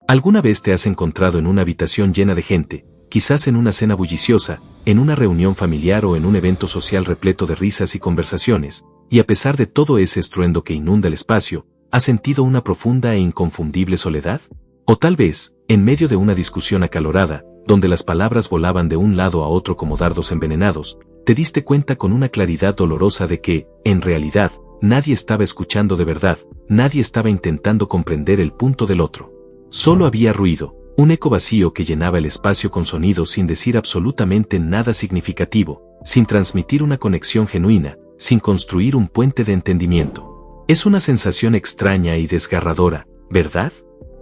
¿Alguna vez te has encontrado en una habitación llena de gente, quizás en una cena bulliciosa, en una reunión familiar o en un evento social repleto de risas y conversaciones, y a pesar de todo ese estruendo que inunda el espacio, has sentido una profunda e inconfundible soledad? O tal vez, en medio de una discusión acalorada, donde las palabras volaban de un lado a otro como dardos envenenados, te diste cuenta con una claridad dolorosa de que, en realidad, nadie estaba escuchando de verdad, nadie estaba intentando comprender el punto del otro. Solo había ruido, un eco vacío que llenaba el espacio con sonidos sin decir absolutamente nada significativo, sin transmitir una conexión genuina, sin construir un puente de entendimiento. Es una sensación extraña y desgarradora, ¿verdad?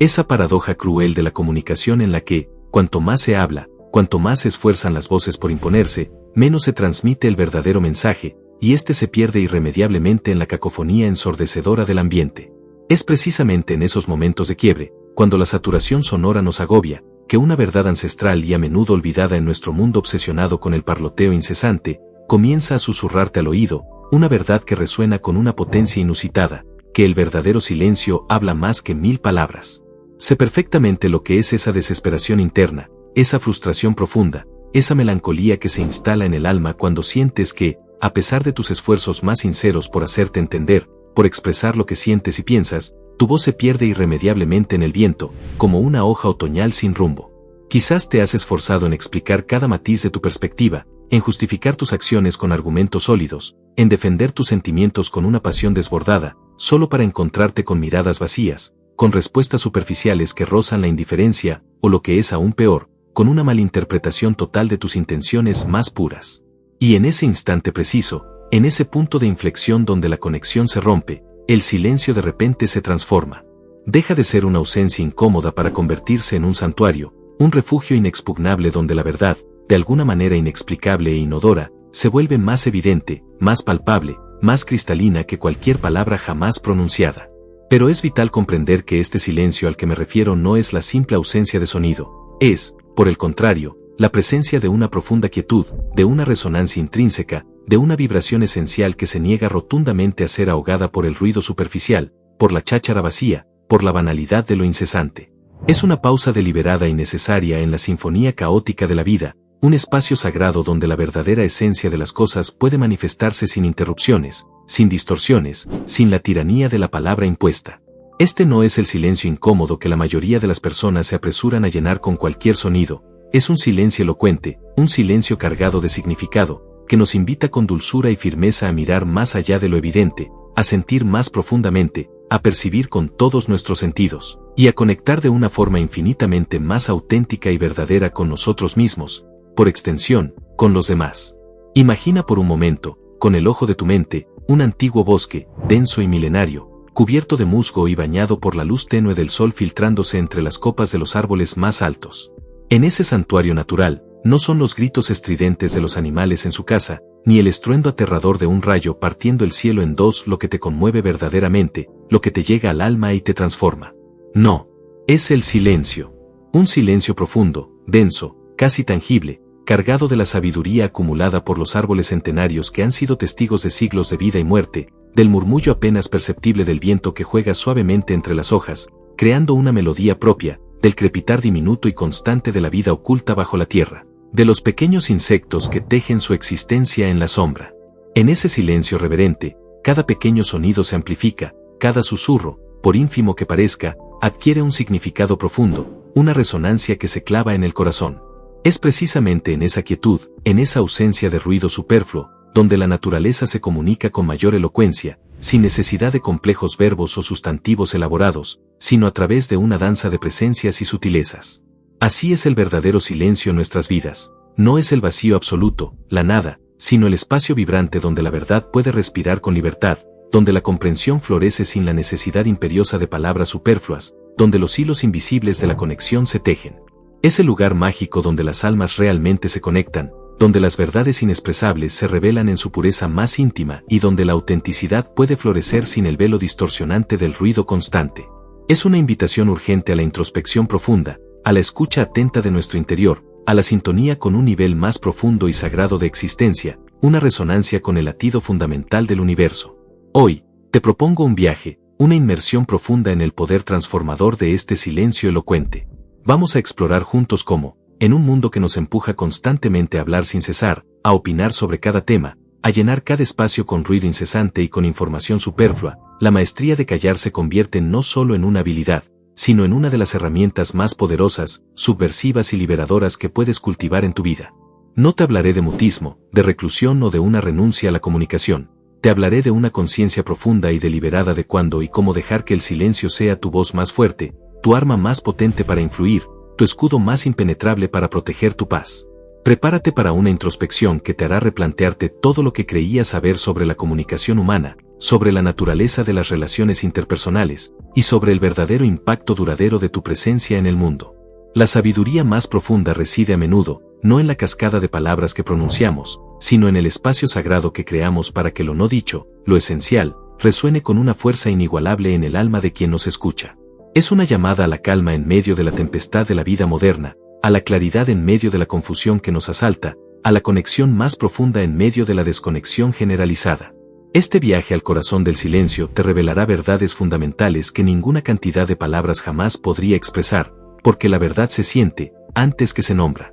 Esa paradoja cruel de la comunicación en la que, cuanto más se habla, cuanto más se esfuerzan las voces por imponerse, menos se transmite el verdadero mensaje, y éste se pierde irremediablemente en la cacofonía ensordecedora del ambiente. Es precisamente en esos momentos de quiebre, cuando la saturación sonora nos agobia, que una verdad ancestral y a menudo olvidada en nuestro mundo obsesionado con el parloteo incesante, comienza a susurrarte al oído, una verdad que resuena con una potencia inusitada, que el verdadero silencio habla más que 1000 palabras. Sé perfectamente lo que es esa desesperación interna, esa frustración profunda, esa melancolía que se instala en el alma cuando sientes que, a pesar de tus esfuerzos más sinceros por hacerte entender, por expresar lo que sientes y piensas, tu voz se pierde irremediablemente en el viento, como una hoja otoñal sin rumbo. Quizás te has esforzado en explicar cada matiz de tu perspectiva, en justificar tus acciones con argumentos sólidos, en defender tus sentimientos con una pasión desbordada, solo para encontrarte con miradas vacías, con respuestas superficiales que rozan la indiferencia, o lo que es aún peor, con una malinterpretación total de tus intenciones más puras. Y en ese instante preciso, en ese punto de inflexión donde la conexión se rompe, el silencio de repente se transforma. Deja de ser una ausencia incómoda para convertirse en un santuario, un refugio inexpugnable donde la verdad, de alguna manera inexplicable e inodora, se vuelve más evidente, más palpable, más cristalina que cualquier palabra jamás pronunciada. Pero es vital comprender que este silencio al que me refiero no es la simple ausencia de sonido, es, por el contrario, la presencia de una profunda quietud, de una resonancia intrínseca, de una vibración esencial que se niega rotundamente a ser ahogada por el ruido superficial, por la cháchara vacía, por la banalidad de lo incesante. Es una pausa deliberada y necesaria en la sinfonía caótica de la vida, un espacio sagrado donde la verdadera esencia de las cosas puede manifestarse sin interrupciones, sin distorsiones, sin la tiranía de la palabra impuesta. Este no es el silencio incómodo que la mayoría de las personas se apresuran a llenar con cualquier sonido, es un silencio elocuente, un silencio cargado de significado, que nos invita con dulzura y firmeza a mirar más allá de lo evidente, a sentir más profundamente, a percibir con todos nuestros sentidos, y a conectar de una forma infinitamente más auténtica y verdadera con nosotros mismos, por extensión, con los demás. Imagina por un momento, con el ojo de tu mente, un antiguo bosque, denso y milenario, cubierto de musgo y bañado por la luz tenue del sol filtrándose entre las copas de los árboles más altos. En ese santuario natural, no son los gritos estridentes de los animales en su casa, ni el estruendo aterrador de un rayo partiendo el cielo en dos lo que te conmueve verdaderamente, lo que te llega al alma y te transforma. No, es el silencio. Un silencio profundo, denso, casi tangible, cargado de la sabiduría acumulada por los árboles centenarios que han sido testigos de siglos de vida y muerte, del murmullo apenas perceptible del viento que juega suavemente entre las hojas, creando una melodía propia, del crepitar diminuto y constante de la vida oculta bajo la tierra, de los pequeños insectos que tejen su existencia en la sombra. En ese silencio reverente, cada pequeño sonido se amplifica, cada susurro, por ínfimo que parezca, adquiere un significado profundo, una resonancia que se clava en el corazón. Es precisamente en esa quietud, en esa ausencia de ruido superfluo, donde la naturaleza se comunica con mayor elocuencia, sin necesidad de complejos verbos o sustantivos elaborados, sino a través de una danza de presencias y sutilezas. Así es el verdadero silencio en nuestras vidas. No es el vacío absoluto, la nada, sino el espacio vibrante donde la verdad puede respirar con libertad, donde la comprensión florece sin la necesidad imperiosa de palabras superfluas, donde los hilos invisibles de la conexión se tejen. Es el lugar mágico donde las almas realmente se conectan, donde las verdades inexpresables se revelan en su pureza más íntima y donde la autenticidad puede florecer sin el velo distorsionante del ruido constante. Es una invitación urgente a la introspección profunda, a la escucha atenta de nuestro interior, a la sintonía con un nivel más profundo y sagrado de existencia, una resonancia con el latido fundamental del universo. Hoy, te propongo un viaje, una inmersión profunda en el poder transformador de este silencio elocuente. Vamos a explorar juntos cómo, en un mundo que nos empuja constantemente a hablar sin cesar, a opinar sobre cada tema, a llenar cada espacio con ruido incesante y con información superflua, la maestría de callar se convierte no solo en una habilidad, sino en una de las herramientas más poderosas, subversivas y liberadoras que puedes cultivar en tu vida. No te hablaré de mutismo, de reclusión o de una renuncia a la comunicación. Te hablaré de una conciencia profunda y deliberada de cuándo y cómo dejar que el silencio sea tu voz más fuerte, tu arma más potente para influir, tu escudo más impenetrable para proteger tu paz. Prepárate para una introspección que te hará replantearte todo lo que creías saber sobre la comunicación humana, sobre la naturaleza de las relaciones interpersonales, y sobre el verdadero impacto duradero de tu presencia en el mundo. La sabiduría más profunda reside a menudo, no en la cascada de palabras que pronunciamos, sino en el espacio sagrado que creamos para que lo no dicho, lo esencial, resuene con una fuerza inigualable en el alma de quien nos escucha. Es una llamada a la calma en medio de la tempestad de la vida moderna, a la claridad en medio de la confusión que nos asalta, a la conexión más profunda en medio de la desconexión generalizada. Este viaje al corazón del silencio te revelará verdades fundamentales que ninguna cantidad de palabras jamás podría expresar, porque la verdad se siente, antes que se nombra.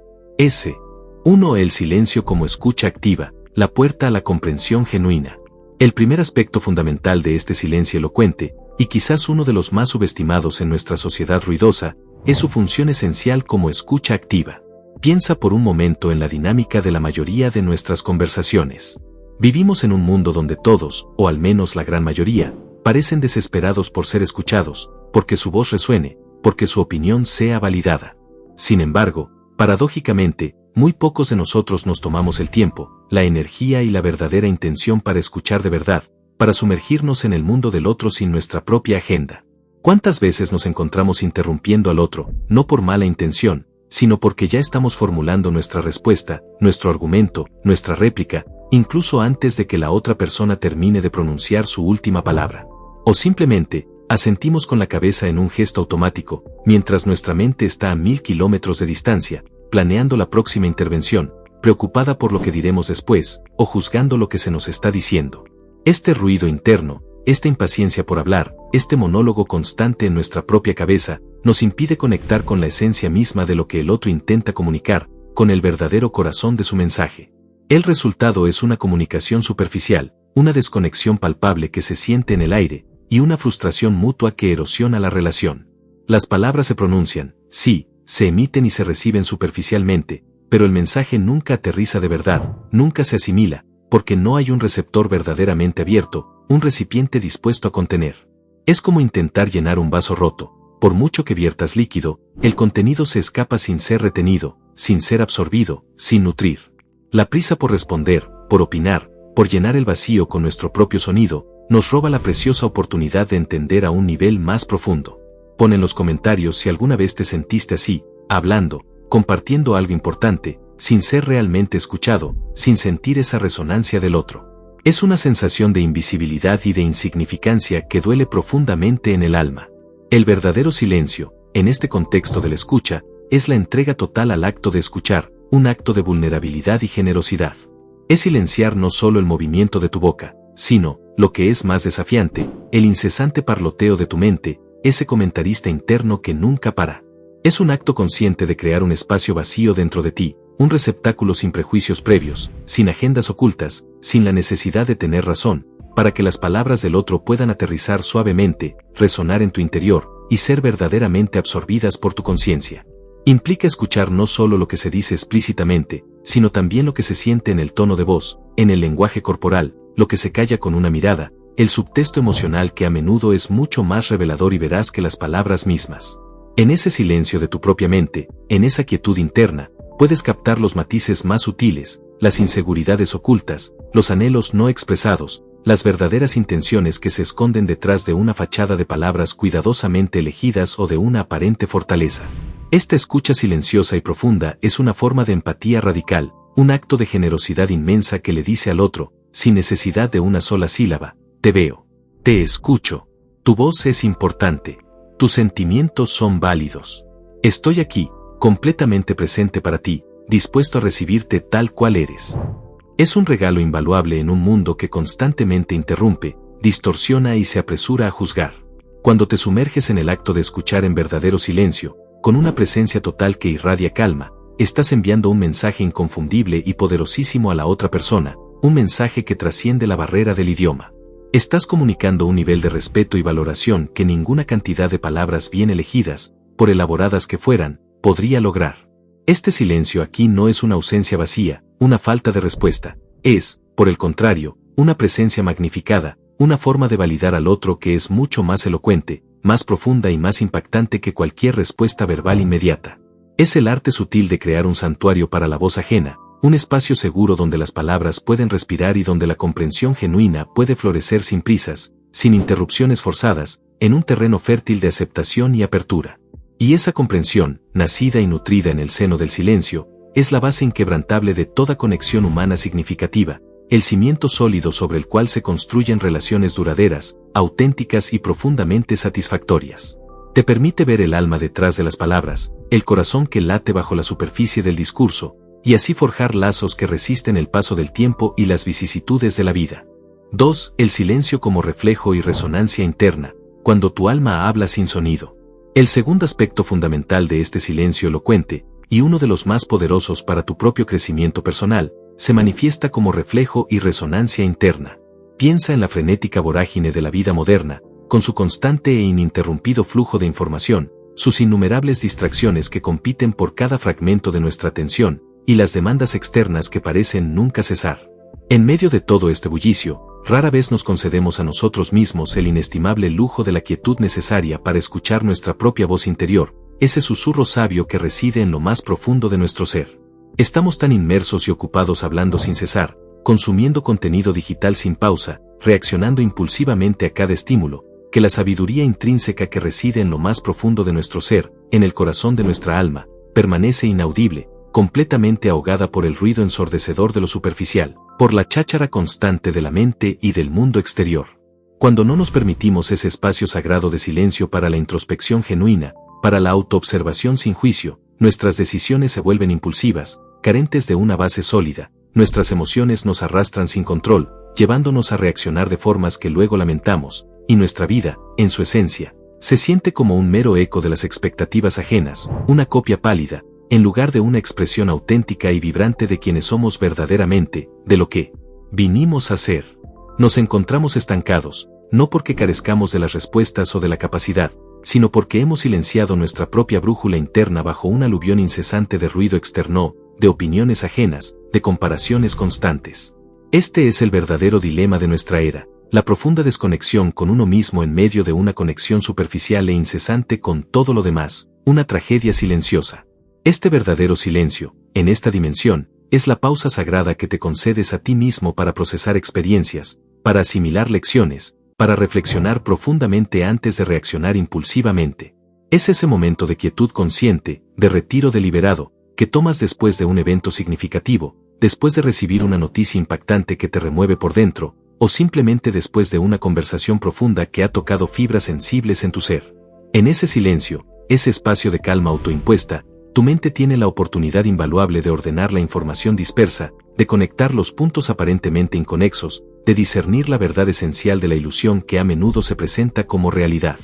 1. El silencio como escucha activa, la puerta a la comprensión genuina. El primer aspecto fundamental de este silencio elocuente, y quizás uno de los más subestimados en nuestra sociedad ruidosa, es su función esencial como escucha activa. Piensa por un momento en la dinámica de la mayoría de nuestras conversaciones. Vivimos en un mundo donde todos, o al menos la gran mayoría, parecen desesperados por ser escuchados, porque su voz resuene, porque su opinión sea validada. Sin embargo, paradójicamente, muy pocos de nosotros nos tomamos el tiempo, la energía y la verdadera intención para escuchar de verdad, para sumergirnos en el mundo del otro sin nuestra propia agenda. ¿Cuántas veces nos encontramos interrumpiendo al otro, no por mala intención, sino porque ya estamos formulando nuestra respuesta, nuestro argumento, nuestra réplica, incluso antes de que la otra persona termine de pronunciar su última palabra? O simplemente, asentimos con la cabeza en un gesto automático, mientras nuestra mente está a 1000 kilómetros de distancia, planeando la próxima intervención, preocupada por lo que diremos después, o juzgando lo que se nos está diciendo. Este ruido interno, esta impaciencia por hablar, este monólogo constante en nuestra propia cabeza, nos impide conectar con la esencia misma de lo que el otro intenta comunicar, con el verdadero corazón de su mensaje. El resultado es una comunicación superficial, una desconexión palpable que se siente en el aire, y una frustración mutua que erosiona la relación. Las palabras se pronuncian, sí, se emiten y se reciben superficialmente, pero el mensaje nunca aterriza de verdad, nunca se asimila, porque no hay un receptor verdaderamente abierto, un recipiente dispuesto a contener. Es como intentar llenar un vaso roto. Por mucho que viertas líquido, el contenido se escapa sin ser retenido, sin ser absorbido, sin nutrir. La prisa por responder, por opinar, por llenar el vacío con nuestro propio sonido, nos roba la preciosa oportunidad de entender a un nivel más profundo. Pon en los comentarios si alguna vez te sentiste así, hablando, compartiendo algo importante, sin ser realmente escuchado, sin sentir esa resonancia del otro. Es una sensación de invisibilidad y de insignificancia que duele profundamente en el alma. El verdadero silencio, en este contexto de la escucha, es la entrega total al acto de escuchar, un acto de vulnerabilidad y generosidad. Es silenciar no solo el movimiento de tu boca, sino, lo que es más desafiante, el incesante parloteo de tu mente, ese comentarista interno que nunca para. Es un acto consciente de crear un espacio vacío dentro de ti, un receptáculo sin prejuicios previos, sin agendas ocultas, sin la necesidad de tener razón, para que las palabras del otro puedan aterrizar suavemente, resonar en tu interior, y ser verdaderamente absorbidas por tu conciencia. Implica escuchar no solo lo que se dice explícitamente, sino también lo que se siente en el tono de voz, en el lenguaje corporal, lo que se calla con una mirada, el subtexto emocional que a menudo es mucho más revelador y veraz que las palabras mismas. En ese silencio de tu propia mente, en esa quietud interna, puedes captar los matices más sutiles, las inseguridades ocultas, los anhelos no expresados, las verdaderas intenciones que se esconden detrás de una fachada de palabras cuidadosamente elegidas o de una aparente fortaleza. Esta escucha silenciosa y profunda es una forma de empatía radical, un acto de generosidad inmensa que le dice al otro, sin necesidad de una sola sílaba: te veo, te escucho, tu voz es importante, tus sentimientos son válidos. Estoy aquí, completamente presente para ti, dispuesto a recibirte tal cual eres. Es un regalo invaluable en un mundo que constantemente interrumpe, distorsiona y se apresura a juzgar. Cuando te sumerges en el acto de escuchar en verdadero silencio, con una presencia total que irradia calma, estás enviando un mensaje inconfundible y poderosísimo a la otra persona, un mensaje que trasciende la barrera del idioma. Estás comunicando un nivel de respeto y valoración que ninguna cantidad de palabras bien elegidas, por elaboradas que fueran, podría lograr. Este silencio aquí no es una ausencia vacía, una falta de respuesta, es, por el contrario, una presencia magnificada, una forma de validar al otro que es mucho más elocuente, más profunda y más impactante que cualquier respuesta verbal inmediata. Es el arte sutil de crear un santuario para la voz ajena, un espacio seguro donde las palabras pueden respirar y donde la comprensión genuina puede florecer sin prisas, sin interrupciones forzadas, en un terreno fértil de aceptación y apertura. Y esa comprensión, nacida y nutrida en el seno del silencio, es la base inquebrantable de toda conexión humana significativa, el cimiento sólido sobre el cual se construyen relaciones duraderas, auténticas y profundamente satisfactorias. Te permite ver el alma detrás de las palabras, el corazón que late bajo la superficie del discurso, y así forjar lazos que resisten el paso del tiempo y las vicisitudes de la vida. 2. El silencio como reflejo y resonancia interna, cuando tu alma habla sin sonido. El segundo aspecto fundamental de este silencio elocuente, y uno de los más poderosos para tu propio crecimiento personal, se manifiesta como reflejo y resonancia interna. Piensa en la frenética vorágine de la vida moderna, con su constante e ininterrumpido flujo de información, sus innumerables distracciones que compiten por cada fragmento de nuestra atención, y las demandas externas que parecen nunca cesar. En medio de todo este bullicio, rara vez nos concedemos a nosotros mismos el inestimable lujo de la quietud necesaria para escuchar nuestra propia voz interior, ese susurro sabio que reside en lo más profundo de nuestro ser. Estamos tan inmersos y ocupados hablando sin cesar, consumiendo contenido digital sin pausa, reaccionando impulsivamente a cada estímulo, que la sabiduría intrínseca que reside en lo más profundo de nuestro ser, en el corazón de nuestra alma, permanece inaudible, completamente ahogada por el ruido ensordecedor de lo superficial, por la cháchara constante de la mente y del mundo exterior. Cuando no nos permitimos ese espacio sagrado de silencio para la introspección genuina, para la autoobservación sin juicio, nuestras decisiones se vuelven impulsivas, carentes de una base sólida, nuestras emociones nos arrastran sin control, llevándonos a reaccionar de formas que luego lamentamos, y nuestra vida, en su esencia, se siente como un mero eco de las expectativas ajenas, una copia pálida, en lugar de una expresión auténtica y vibrante de quienes somos verdaderamente, de lo que vinimos a ser. Nos encontramos estancados, no porque carezcamos de las respuestas o de la capacidad, sino porque hemos silenciado nuestra propia brújula interna bajo un aluvión incesante de ruido externo, de opiniones ajenas, de comparaciones constantes. Este es el verdadero dilema de nuestra era, la profunda desconexión con uno mismo en medio de una conexión superficial e incesante con todo lo demás, una tragedia silenciosa. Este verdadero silencio, en esta dimensión, es la pausa sagrada que te concedes a ti mismo para procesar experiencias, para asimilar lecciones, para reflexionar profundamente antes de reaccionar impulsivamente. Es ese momento de quietud consciente, de retiro deliberado, que tomas después de un evento significativo, después de recibir una noticia impactante que te remueve por dentro, o simplemente después de una conversación profunda que ha tocado fibras sensibles en tu ser. En ese silencio, ese espacio de calma autoimpuesta, tu mente tiene la oportunidad invaluable de ordenar la información dispersa, de conectar los puntos aparentemente inconexos, de discernir la verdad esencial de la ilusión que a menudo se presenta como realidad.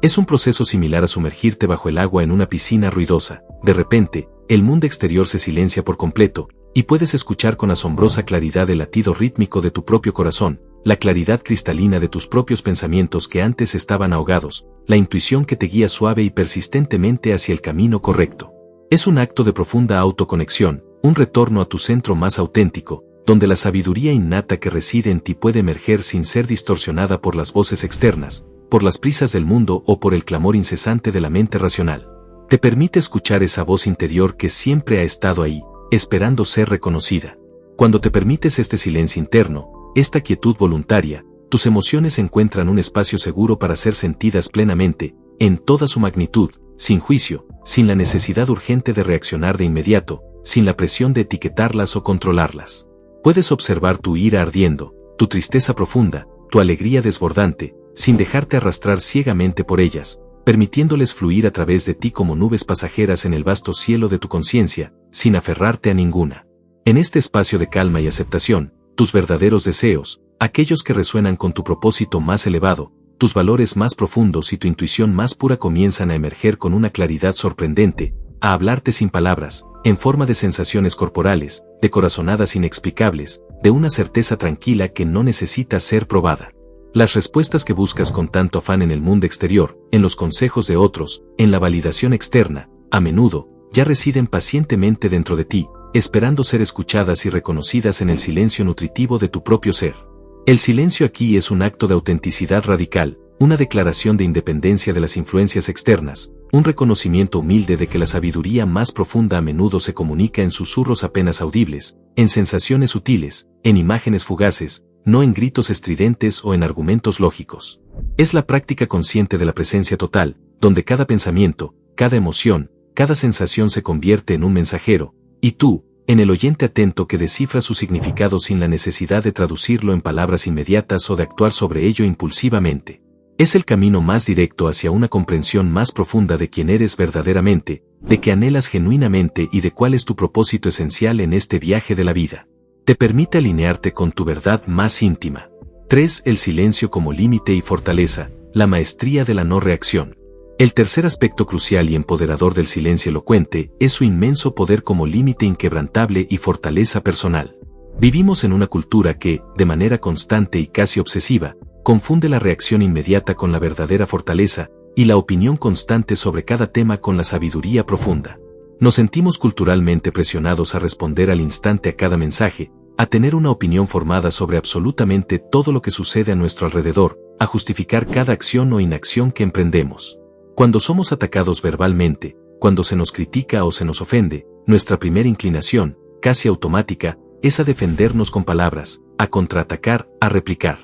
Es un proceso similar a sumergirte bajo el agua en una piscina ruidosa. De repente, el mundo exterior se silencia por completo, y puedes escuchar con asombrosa claridad el latido rítmico de tu propio corazón, la claridad cristalina de tus propios pensamientos que antes estaban ahogados, la intuición que te guía suave y persistentemente hacia el camino correcto. Es un acto de profunda autoconexión, un retorno a tu centro más auténtico, donde la sabiduría innata que reside en ti puede emerger sin ser distorsionada por las voces externas, por las prisas del mundo o por el clamor incesante de la mente racional. Te permite escuchar esa voz interior que siempre ha estado ahí, esperando ser reconocida. Cuando te permites este silencio interno, esta quietud voluntaria, tus emociones encuentran un espacio seguro para ser sentidas plenamente, en toda su magnitud, sin juicio, sin la necesidad urgente de reaccionar de inmediato, sin la presión de etiquetarlas o controlarlas. Puedes observar tu ira ardiendo, tu tristeza profunda, tu alegría desbordante, sin dejarte arrastrar ciegamente por ellas, permitiéndoles fluir a través de ti como nubes pasajeras en el vasto cielo de tu conciencia, sin aferrarte a ninguna. En este espacio de calma y aceptación, tus verdaderos deseos, aquellos que resuenan con tu propósito más elevado, tus valores más profundos y tu intuición más pura comienzan a emerger con una claridad sorprendente, a hablarte sin palabras, en forma de sensaciones corporales, de corazonadas inexplicables, de una certeza tranquila que no necesita ser probada. Las respuestas que buscas con tanto afán en el mundo exterior, en los consejos de otros, en la validación externa, a menudo, ya residen pacientemente dentro de ti, esperando ser escuchadas y reconocidas en el silencio nutritivo de tu propio ser. El silencio aquí es un acto de autenticidad radical, una declaración de independencia de las influencias externas, un reconocimiento humilde de que la sabiduría más profunda a menudo se comunica en susurros apenas audibles, en sensaciones sutiles, en imágenes fugaces, no en gritos estridentes o en argumentos lógicos. Es la práctica consciente de la presencia total, donde cada pensamiento, cada emoción, cada sensación se convierte en un mensajero, y tú, en el oyente atento que descifra su significado sin la necesidad de traducirlo en palabras inmediatas o de actuar sobre ello impulsivamente. Es el camino más directo hacia una comprensión más profunda de quién eres verdaderamente, de qué anhelas genuinamente y de cuál es tu propósito esencial en este viaje de la vida. Te permite alinearte con tu verdad más íntima. 3. El silencio como límite y fortaleza, la maestría de la no reacción. El tercer aspecto crucial y empoderador del silencio elocuente es su inmenso poder como límite inquebrantable y fortaleza personal. Vivimos en una cultura que, de manera constante y casi obsesiva, confunde la reacción inmediata con la verdadera fortaleza, y la opinión constante sobre cada tema con la sabiduría profunda. Nos sentimos culturalmente presionados a responder al instante a cada mensaje, a tener una opinión formada sobre absolutamente todo lo que sucede a nuestro alrededor, a justificar cada acción o inacción que emprendemos. Cuando somos atacados verbalmente, cuando se nos critica o se nos ofende, nuestra primera inclinación, casi automática, es a defendernos con palabras, a contraatacar, a replicar.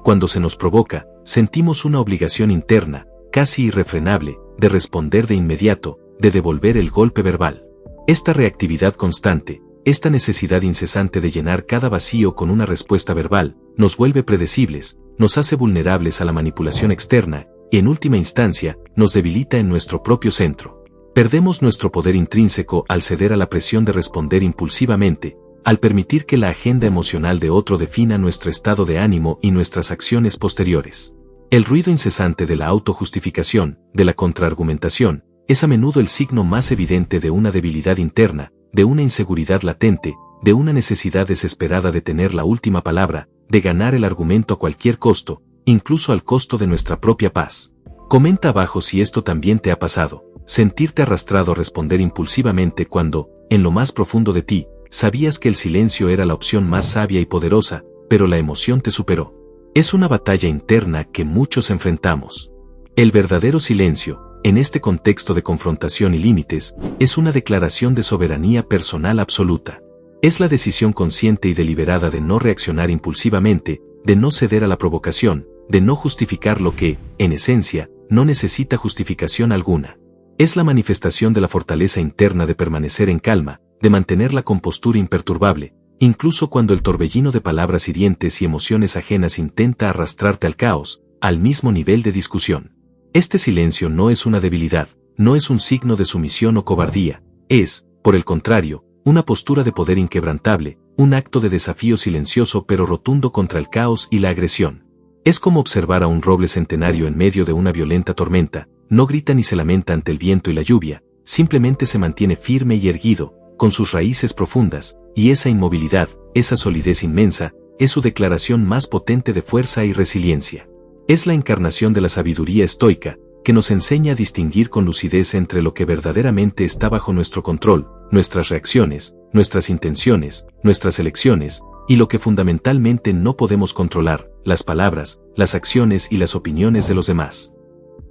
Cuando se nos provoca, sentimos una obligación interna, casi irrefrenable, de responder de inmediato, de devolver el golpe verbal. Esta reactividad constante, esta necesidad incesante de llenar cada vacío con una respuesta verbal, nos vuelve predecibles, nos hace vulnerables a la manipulación externa, y en última instancia, nos debilita en nuestro propio centro. Perdemos nuestro poder intrínseco al ceder a la presión de responder impulsivamente, al permitir que la agenda emocional de otro defina nuestro estado de ánimo y nuestras acciones posteriores. El ruido incesante de la autojustificación, de la contraargumentación, es a menudo el signo más evidente de una debilidad interna, de una inseguridad latente, de una necesidad desesperada de tener la última palabra, de ganar el argumento a cualquier costo, incluso al costo de nuestra propia paz. Comenta abajo si esto también te ha pasado, sentirte arrastrado a responder impulsivamente cuando, en lo más profundo de ti, sabías que el silencio era la opción más sabia y poderosa, pero la emoción te superó. Es una batalla interna que muchos enfrentamos. El verdadero silencio, en este contexto de confrontación y límites, es una declaración de soberanía personal absoluta. Es la decisión consciente y deliberada de no reaccionar impulsivamente, de no ceder a la provocación, de no justificar lo que, en esencia, no necesita justificación alguna. Es la manifestación de la fortaleza interna de permanecer en calma, de mantener la compostura imperturbable, incluso cuando el torbellino de palabras hirientes y emociones ajenas intenta arrastrarte al caos, al mismo nivel de discusión. Este silencio no es una debilidad, no es un signo de sumisión o cobardía, es, por el contrario, una postura de poder inquebrantable, un acto de desafío silencioso pero rotundo contra el caos y la agresión. Es como observar a un roble centenario en medio de una violenta tormenta, no grita ni se lamenta ante el viento y la lluvia, simplemente se mantiene firme y erguido, con sus raíces profundas, y esa inmovilidad, esa solidez inmensa, es su declaración más potente de fuerza y resiliencia. Es la encarnación de la sabiduría estoica, que nos enseña a distinguir con lucidez entre lo que verdaderamente está bajo nuestro control, nuestras reacciones, nuestras intenciones, nuestras elecciones, y lo que fundamentalmente no podemos controlar, las palabras, las acciones y las opiniones de los demás.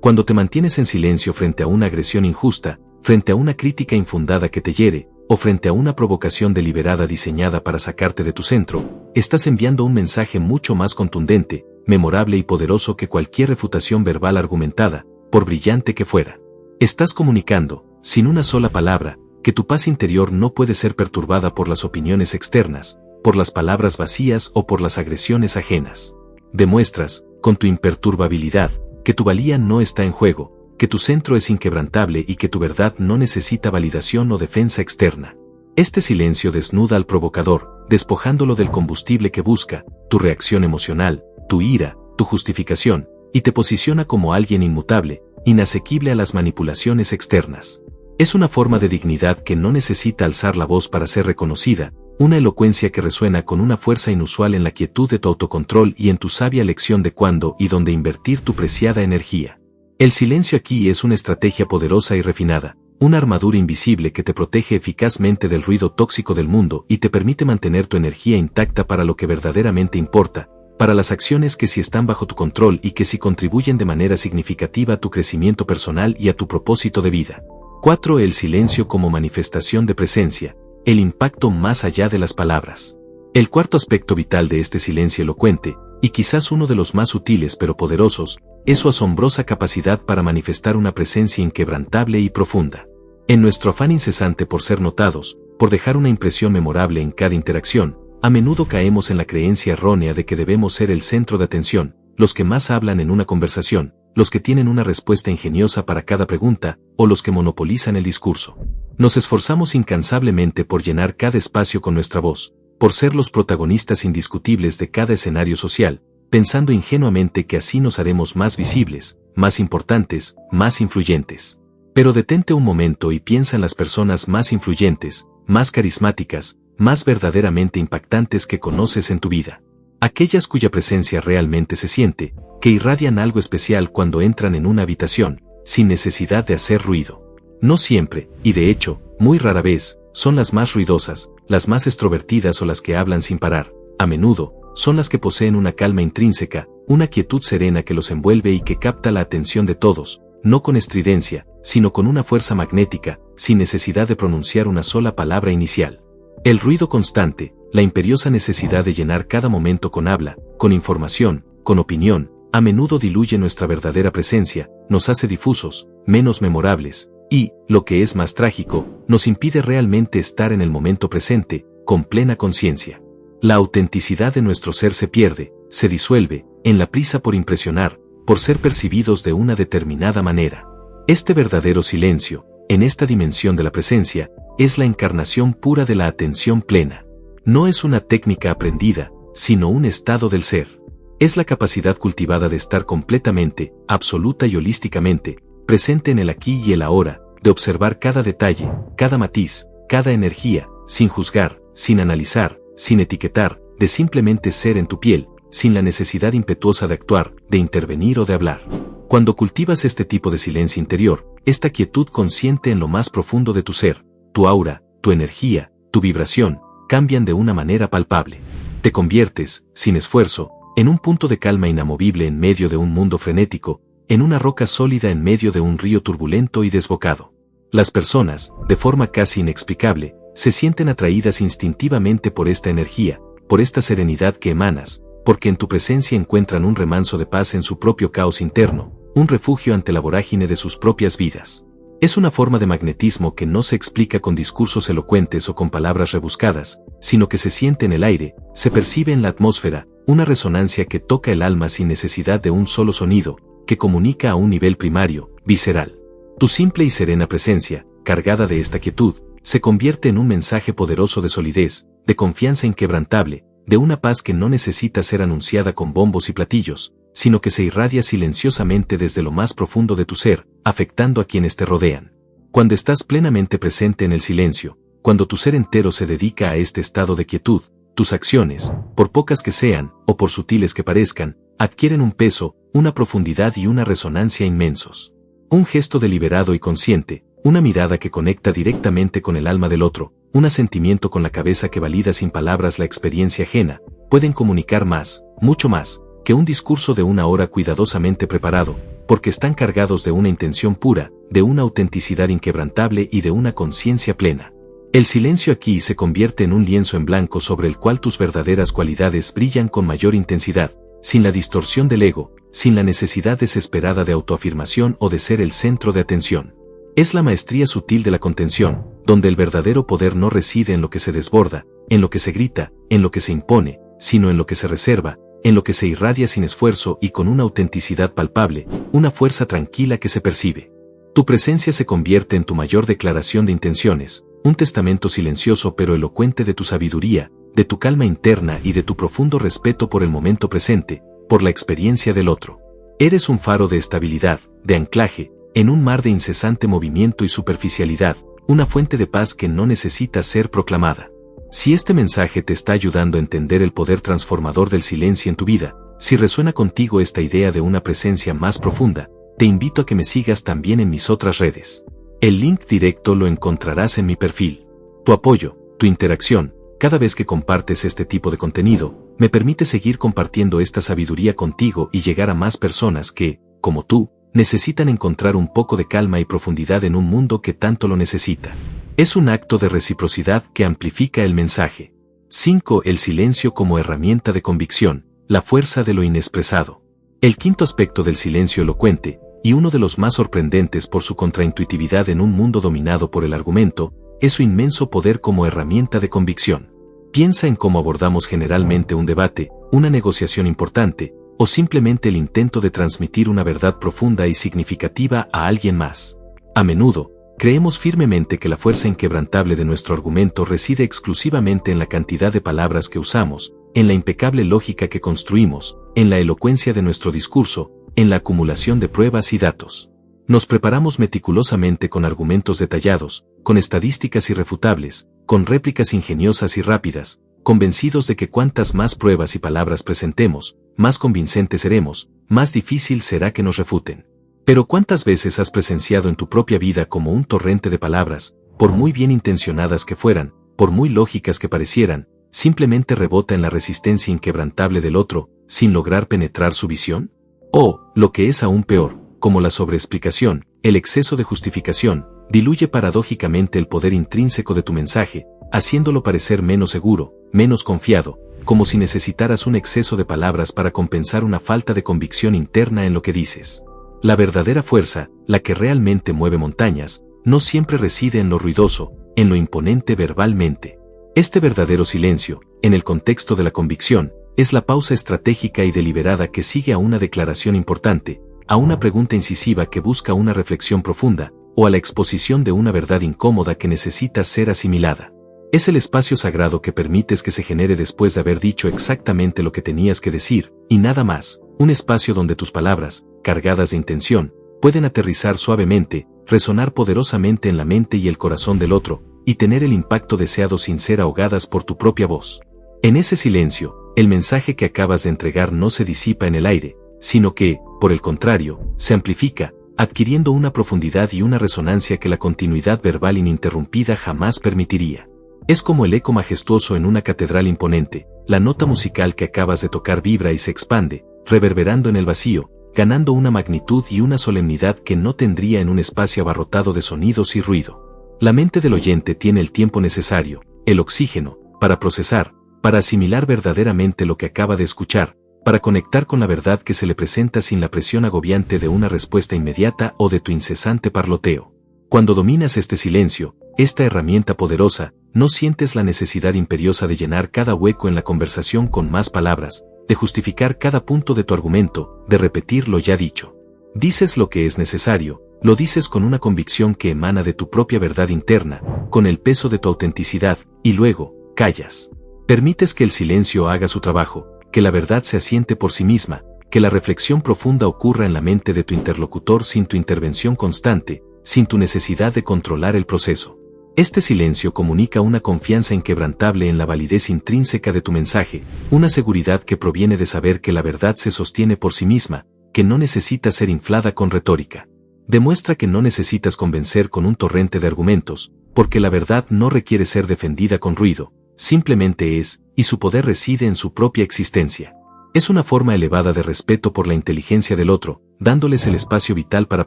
Cuando te mantienes en silencio frente a una agresión injusta, frente a una crítica infundada que te hiere, o frente a una provocación deliberada diseñada para sacarte de tu centro, estás enviando un mensaje mucho más contundente, memorable y poderoso que cualquier refutación verbal argumentada, por brillante que fuera. Estás comunicando, sin una sola palabra, que tu paz interior no puede ser perturbada por las opiniones externas, por las palabras vacías o por las agresiones ajenas. Demuestras, con tu imperturbabilidad, que tu valía no está en juego, que tu centro es inquebrantable y que tu verdad no necesita validación o defensa externa. Este silencio desnuda al provocador, despojándolo del combustible que busca, tu reacción emocional, tu ira, tu justificación, y te posiciona como alguien inmutable, inasequible a las manipulaciones externas. Es una forma de dignidad que no necesita alzar la voz para ser reconocida, una elocuencia que resuena con una fuerza inusual en la quietud de tu autocontrol y en tu sabia elección de cuándo y dónde invertir tu preciada energía. El silencio aquí es una estrategia poderosa y refinada, una armadura invisible que te protege eficazmente del ruido tóxico del mundo y te permite mantener tu energía intacta para lo que verdaderamente importa, para las acciones que sí están bajo tu control y que sí contribuyen de manera significativa a tu crecimiento personal y a tu propósito de vida. 4. El silencio como manifestación de presencia, el impacto más allá de las palabras. El cuarto aspecto vital de este silencio elocuente, y quizás uno de los más sutiles pero poderosos, es su asombrosa capacidad para manifestar una presencia inquebrantable y profunda. En nuestro afán incesante por ser notados, por dejar una impresión memorable en cada interacción, a menudo caemos en la creencia errónea de que debemos ser el centro de atención, los que más hablan en una conversación, los que tienen una respuesta ingeniosa para cada pregunta, o los que monopolizan el discurso. Nos esforzamos incansablemente por llenar cada espacio con nuestra voz, por ser los protagonistas indiscutibles de cada escenario social, pensando ingenuamente que así nos haremos más visibles, más importantes, más influyentes. Pero detente un momento y piensa en las personas más influyentes, más carismáticas, más verdaderamente impactantes que conoces en tu vida. Aquellas cuya presencia realmente se siente, que irradian algo especial cuando entran en una habitación, sin necesidad de hacer ruido. No siempre, y de hecho, muy rara vez, son las más ruidosas, las más extrovertidas o las que hablan sin parar. A menudo, son las que poseen una calma intrínseca, una quietud serena que los envuelve y que capta la atención de todos, no con estridencia, sino con una fuerza magnética, sin necesidad de pronunciar una sola palabra inicial. El ruido constante, la imperiosa necesidad de llenar cada momento con habla, con información, con opinión, a menudo diluye nuestra verdadera presencia, nos hace difusos, menos memorables, y, lo que es más trágico, nos impide realmente estar en el momento presente, con plena conciencia. La autenticidad de nuestro ser se pierde, se disuelve, en la prisa por impresionar, por ser percibidos de una determinada manera. Este verdadero silencio, en esta dimensión de la presencia, es la encarnación pura de la atención plena. No es una técnica aprendida, sino un estado del ser. Es la capacidad cultivada de estar completamente, absoluta y holísticamente, presente en el aquí y el ahora, de observar cada detalle, cada matiz, cada energía, sin juzgar, sin analizar, sin etiquetar, de simplemente ser en tu piel, sin la necesidad impetuosa de actuar, de intervenir o de hablar. Cuando cultivas este tipo de silencio interior, esta quietud consciente en lo más profundo de tu ser, tu aura, tu energía, tu vibración, cambian de una manera palpable. Te conviertes, sin esfuerzo, en un punto de calma inamovible en medio de un mundo frenético, en una roca sólida en medio de un río turbulento y desbocado. Las personas, de forma casi inexplicable, se sienten atraídas instintivamente por esta energía, por esta serenidad que emanas, porque en tu presencia encuentran un remanso de paz en su propio caos interno, un refugio ante la vorágine de sus propias vidas. Es una forma de magnetismo que no se explica con discursos elocuentes o con palabras rebuscadas, sino que se siente en el aire, se percibe en la atmósfera, una resonancia que toca el alma sin necesidad de un solo sonido, que comunica a un nivel primario, visceral. Tu simple y serena presencia, cargada de esta quietud, se convierte en un mensaje poderoso de solidez, de confianza inquebrantable, de una paz que no necesita ser anunciada con bombos y platillos, sino que se irradia silenciosamente desde lo más profundo de tu ser, afectando a quienes te rodean. Cuando estás plenamente presente en el silencio, cuando tu ser entero se dedica a este estado de quietud, tus acciones, por pocas que sean, o por sutiles que parezcan, adquieren un peso, una profundidad y una resonancia inmensos. Un gesto deliberado y consciente, una mirada que conecta directamente con el alma del otro, un asentimiento con la cabeza que valida sin palabras la experiencia ajena, pueden comunicar más, mucho más, que un discurso de una hora cuidadosamente preparado, porque están cargados de una intención pura, de una autenticidad inquebrantable y de una conciencia plena. El silencio aquí se convierte en un lienzo en blanco sobre el cual tus verdaderas cualidades brillan con mayor intensidad, sin la distorsión del ego, sin la necesidad desesperada de autoafirmación o de ser el centro de atención. Es la maestría sutil de la contención, donde el verdadero poder no reside en lo que se desborda, en lo que se grita, en lo que se impone, sino en lo que se reserva, en lo que se irradia sin esfuerzo y con una autenticidad palpable, una fuerza tranquila que se percibe. Tu presencia se convierte en tu mayor declaración de intenciones, un testamento silencioso pero elocuente de tu sabiduría, de tu calma interna y de tu profundo respeto por el momento presente, por la experiencia del otro. Eres un faro de estabilidad, de anclaje, en un mar de incesante movimiento y superficialidad, una fuente de paz que no necesita ser proclamada. Si este mensaje te está ayudando a entender el poder transformador del silencio en tu vida, si resuena contigo esta idea de una presencia más profunda, te invito a que me sigas también en mis otras redes. El link directo lo encontrarás en mi perfil. Tu apoyo, tu interacción, cada vez que compartes este tipo de contenido, me permite seguir compartiendo esta sabiduría contigo y llegar a más personas que, como tú, necesitan encontrar un poco de calma y profundidad en un mundo que tanto lo necesita. Es un acto de reciprocidad que amplifica el mensaje. 5. El silencio como herramienta de convicción, la fuerza de lo inexpresado. El quinto aspecto del silencio elocuente, y uno de los más sorprendentes por su contraintuitividad en un mundo dominado por el argumento, es su inmenso poder como herramienta de convicción. Piensa en cómo abordamos generalmente un debate, una negociación importante, o simplemente el intento de transmitir una verdad profunda y significativa a alguien más. A menudo, creemos firmemente que la fuerza inquebrantable de nuestro argumento reside exclusivamente en la cantidad de palabras que usamos, en la impecable lógica que construimos, en la elocuencia de nuestro discurso, en la acumulación de pruebas y datos. Nos preparamos meticulosamente con argumentos detallados, con estadísticas irrefutables, con réplicas ingeniosas y rápidas, convencidos de que cuantas más pruebas y palabras presentemos, más convincentes seremos, más difícil será que nos refuten. Pero ¿cuántas veces has presenciado en tu propia vida como un torrente de palabras, por muy bien intencionadas que fueran, por muy lógicas que parecieran, simplemente rebota en la resistencia inquebrantable del otro, sin lograr penetrar su visión? O, lo que es aún peor, como la sobreexplicación, el exceso de justificación, diluye paradójicamente el poder intrínseco de tu mensaje, haciéndolo parecer menos seguro, menos confiado, como si necesitaras un exceso de palabras para compensar una falta de convicción interna en lo que dices. La verdadera fuerza, la que realmente mueve montañas, no siempre reside en lo ruidoso, en lo imponente verbalmente. Este verdadero silencio, en el contexto de la convicción, es la pausa estratégica y deliberada que sigue a una declaración importante, a una pregunta incisiva que busca una reflexión profunda, o a la exposición de una verdad incómoda que necesita ser asimilada. Es el espacio sagrado que permites que se genere después de haber dicho exactamente lo que tenías que decir, y nada más, un espacio donde tus palabras, cargadas de intención, pueden aterrizar suavemente, resonar poderosamente en la mente y el corazón del otro, y tener el impacto deseado sin ser ahogadas por tu propia voz. En ese silencio, el mensaje que acabas de entregar no se disipa en el aire, sino que, por el contrario, se amplifica, adquiriendo una profundidad y una resonancia que la continuidad verbal ininterrumpida jamás permitiría. Es como el eco majestuoso en una catedral imponente, la nota musical que acabas de tocar vibra y se expande, reverberando en el vacío, ganando una magnitud y una solemnidad que no tendría en un espacio abarrotado de sonidos y ruido. La mente del oyente tiene el tiempo necesario, el oxígeno, para procesar, para asimilar verdaderamente lo que acaba de escuchar, para conectar con la verdad que se le presenta sin la presión agobiante de una respuesta inmediata o de tu incesante parloteo. Cuando dominas este silencio, esta herramienta poderosa, no sientes la necesidad imperiosa de llenar cada hueco en la conversación con más palabras, de justificar cada punto de tu argumento, de repetir lo ya dicho. Dices lo que es necesario, lo dices con una convicción que emana de tu propia verdad interna, con el peso de tu autenticidad, y luego, callas. Permites que el silencio haga su trabajo, que la verdad se asiente por sí misma, que la reflexión profunda ocurra en la mente de tu interlocutor sin tu intervención constante, sin tu necesidad de controlar el proceso. Este silencio comunica una confianza inquebrantable en la validez intrínseca de tu mensaje, una seguridad que proviene de saber que la verdad se sostiene por sí misma, que no necesita ser inflada con retórica. Demuestra que no necesitas convencer con un torrente de argumentos, porque la verdad no requiere ser defendida con ruido, simplemente es, y su poder reside en su propia existencia. Es una forma elevada de respeto por la inteligencia del otro, dándoles el espacio vital para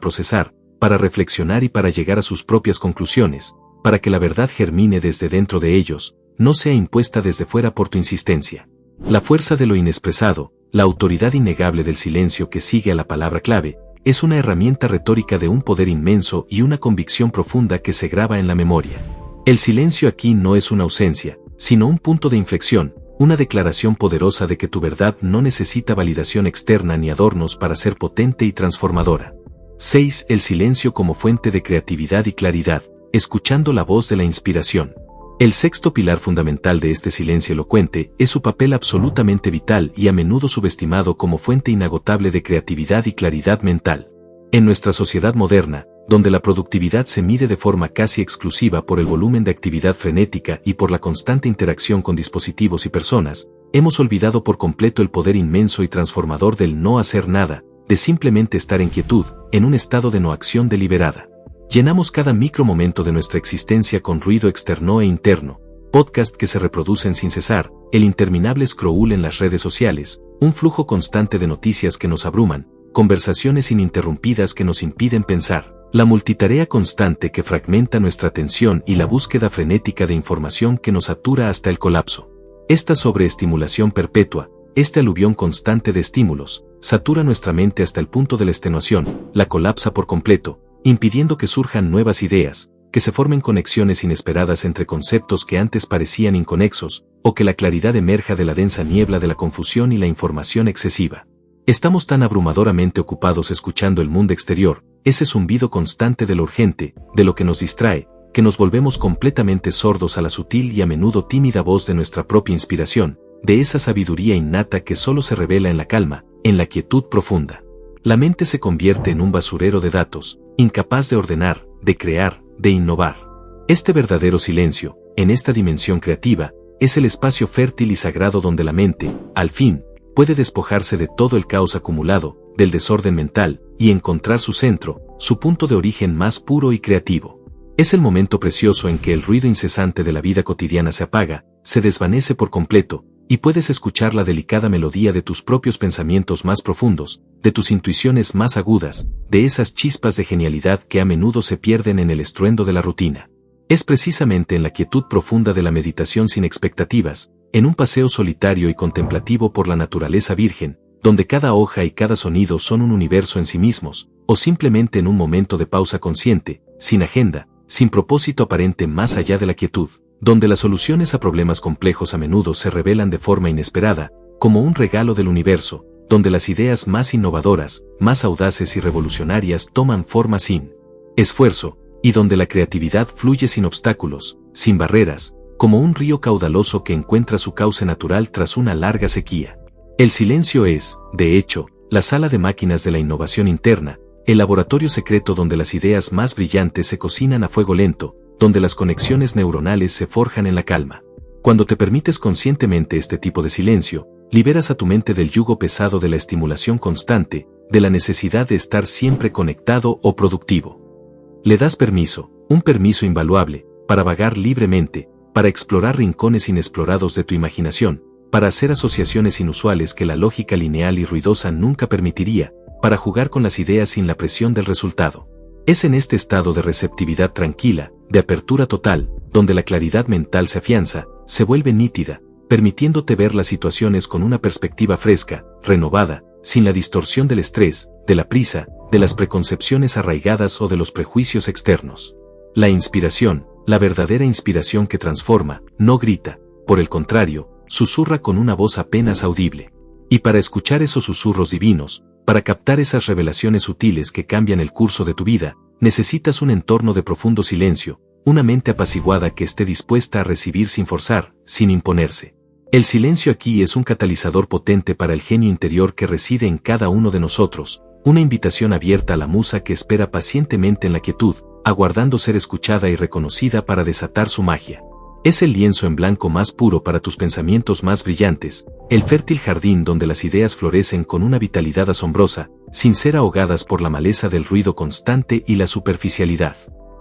procesar, para reflexionar y para llegar a sus propias conclusiones, para que la verdad germine desde dentro de ellos, no sea impuesta desde fuera por tu insistencia. La fuerza de lo inexpresado, la autoridad innegable del silencio que sigue a la palabra clave, es una herramienta retórica de un poder inmenso y una convicción profunda que se graba en la memoria. El silencio aquí no es una ausencia, sino un punto de inflexión, una declaración poderosa de que tu verdad no necesita validación externa ni adornos para ser potente y transformadora. 6. El silencio como fuente de creatividad y claridad, escuchando la voz de la inspiración. El sexto pilar fundamental de este silencio elocuente es su papel absolutamente vital y a menudo subestimado como fuente inagotable de creatividad y claridad mental. En nuestra sociedad moderna, donde la productividad se mide de forma casi exclusiva por el volumen de actividad frenética y por la constante interacción con dispositivos y personas, hemos olvidado por completo el poder inmenso y transformador del no hacer nada, de simplemente estar en quietud, en un estado de no acción deliberada. Llenamos cada micromomento de nuestra existencia con ruido externo e interno, podcast que se reproducen sin cesar, el interminable scroll en las redes sociales, un flujo constante de noticias que nos abruman, conversaciones ininterrumpidas que nos impiden pensar, la multitarea constante que fragmenta nuestra atención y la búsqueda frenética de información que nos satura hasta el colapso. Esta sobreestimulación perpetua, este aluvión constante de estímulos, satura nuestra mente hasta el punto de la extenuación, la colapsa por completo, impidiendo que surjan nuevas ideas, que se formen conexiones inesperadas entre conceptos que antes parecían inconexos, o que la claridad emerja de la densa niebla de la confusión y la información excesiva. Estamos tan abrumadoramente ocupados escuchando el mundo exterior, ese zumbido constante de lo urgente, de lo que nos distrae, que nos volvemos completamente sordos a la sutil y a menudo tímida voz de nuestra propia inspiración, de esa sabiduría innata que solo se revela en la calma, en la quietud profunda. La mente se convierte en un basurero de datos, incapaz de ordenar, de crear, de innovar. Este verdadero silencio, en esta dimensión creativa, es el espacio fértil y sagrado donde la mente, al fin, puede despojarse de todo el caos acumulado, del desorden mental, y encontrar su centro, su punto de origen más puro y creativo. Es el momento precioso en que el ruido incesante de la vida cotidiana se apaga, se desvanece por completo, y puedes escuchar la delicada melodía de tus propios pensamientos más profundos, de tus intuiciones más agudas, de esas chispas de genialidad que a menudo se pierden en el estruendo de la rutina. Es precisamente en la quietud profunda de la meditación sin expectativas, en un paseo solitario y contemplativo por la naturaleza virgen, donde cada hoja y cada sonido son un universo en sí mismos, o simplemente en un momento de pausa consciente, sin agenda, sin propósito aparente más allá de la quietud, donde las soluciones a problemas complejos a menudo se revelan de forma inesperada, como un regalo del universo, donde las ideas más innovadoras, más audaces y revolucionarias toman forma sin esfuerzo, y donde la creatividad fluye sin obstáculos, sin barreras, como un río caudaloso que encuentra su cauce natural tras una larga sequía. El silencio es, de hecho, la sala de máquinas de la innovación interna, el laboratorio secreto donde las ideas más brillantes se cocinan a fuego lento, donde las conexiones neuronales se forjan en la calma. Cuando te permites conscientemente este tipo de silencio, liberas a tu mente del yugo pesado de la estimulación constante, de la necesidad de estar siempre conectado o productivo. Le das permiso, un permiso invaluable, para vagar libremente, para explorar rincones inexplorados de tu imaginación, para hacer asociaciones inusuales que la lógica lineal y ruidosa nunca permitiría, para jugar con las ideas sin la presión del resultado. Es en este estado de receptividad tranquila, de apertura total, donde la claridad mental se afianza, se vuelve nítida, permitiéndote ver las situaciones con una perspectiva fresca, renovada, sin la distorsión del estrés, de la prisa, de las preconcepciones arraigadas o de los prejuicios externos. La inspiración, la verdadera inspiración que transforma, no grita, por el contrario, susurra con una voz apenas audible. Y para escuchar esos susurros divinos, para captar esas revelaciones sutiles que cambian el curso de tu vida, necesitas un entorno de profundo silencio, una mente apaciguada que esté dispuesta a recibir sin forzar, sin imponerse. El silencio aquí es un catalizador potente para el genio interior que reside en cada uno de nosotros, una invitación abierta a la musa que espera pacientemente en la quietud, aguardando ser escuchada y reconocida para desatar su magia. Es el lienzo en blanco más puro para tus pensamientos más brillantes, el fértil jardín donde las ideas florecen con una vitalidad asombrosa, sin ser ahogadas por la maleza del ruido constante y la superficialidad.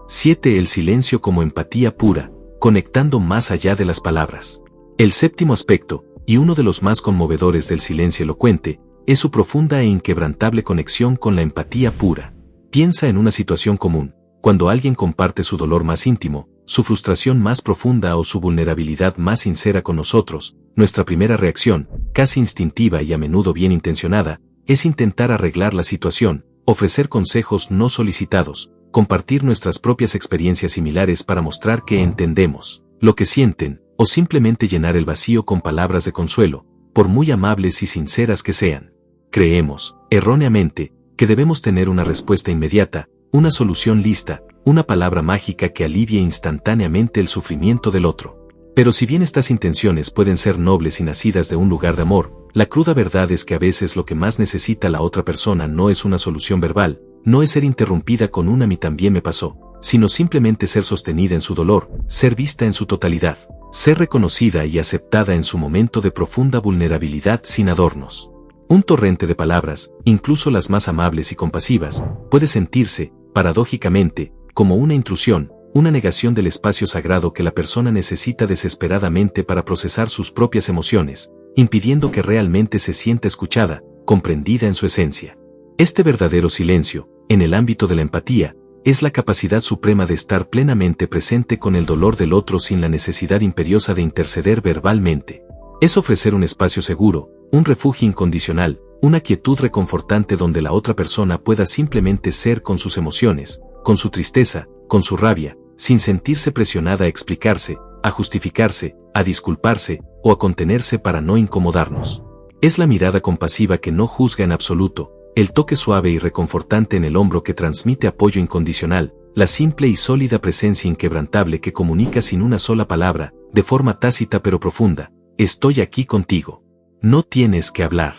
7. El silencio como empatía pura, conectando más allá de las palabras. El séptimo aspecto, y uno de los más conmovedores del silencio elocuente, es su profunda e inquebrantable conexión con la empatía pura. Piensa en una situación común, cuando alguien comparte su dolor más íntimo, su frustración más profunda o su vulnerabilidad más sincera con nosotros, nuestra primera reacción, casi instintiva y a menudo bien intencionada, es intentar arreglar la situación, ofrecer consejos no solicitados, compartir nuestras propias experiencias similares para mostrar que entendemos lo que sienten, o simplemente llenar el vacío con palabras de consuelo, por muy amables y sinceras que sean. Creemos, erróneamente, que debemos tener una respuesta inmediata, una solución lista, una palabra mágica que alivie instantáneamente el sufrimiento del otro. Pero si bien estas intenciones pueden ser nobles y nacidas de un lugar de amor, la cruda verdad es que a veces lo que más necesita la otra persona no es una solución verbal, no es ser interrumpida con un "a mí también me pasó", sino simplemente ser sostenida en su dolor, ser vista en su totalidad, ser reconocida y aceptada en su momento de profunda vulnerabilidad sin adornos. Un torrente de palabras, incluso las más amables y compasivas, puede sentirse, paradójicamente, como una intrusión, una negación del espacio sagrado que la persona necesita desesperadamente para procesar sus propias emociones, impidiendo que realmente se sienta escuchada, comprendida en su esencia. Este verdadero silencio, en el ámbito de la empatía, es la capacidad suprema de estar plenamente presente con el dolor del otro sin la necesidad imperiosa de interceder verbalmente. Es ofrecer un espacio seguro, un refugio incondicional, una quietud reconfortante donde la otra persona pueda simplemente ser con sus emociones, con su tristeza, con su rabia, sin sentirse presionada a explicarse, a justificarse, a disculparse o a contenerse para no incomodarnos. Es la mirada compasiva que no juzga en absoluto, el toque suave y reconfortante en el hombro que transmite apoyo incondicional, la simple y sólida presencia inquebrantable que comunica sin una sola palabra, de forma tácita pero profunda: estoy aquí contigo. No tienes que hablar.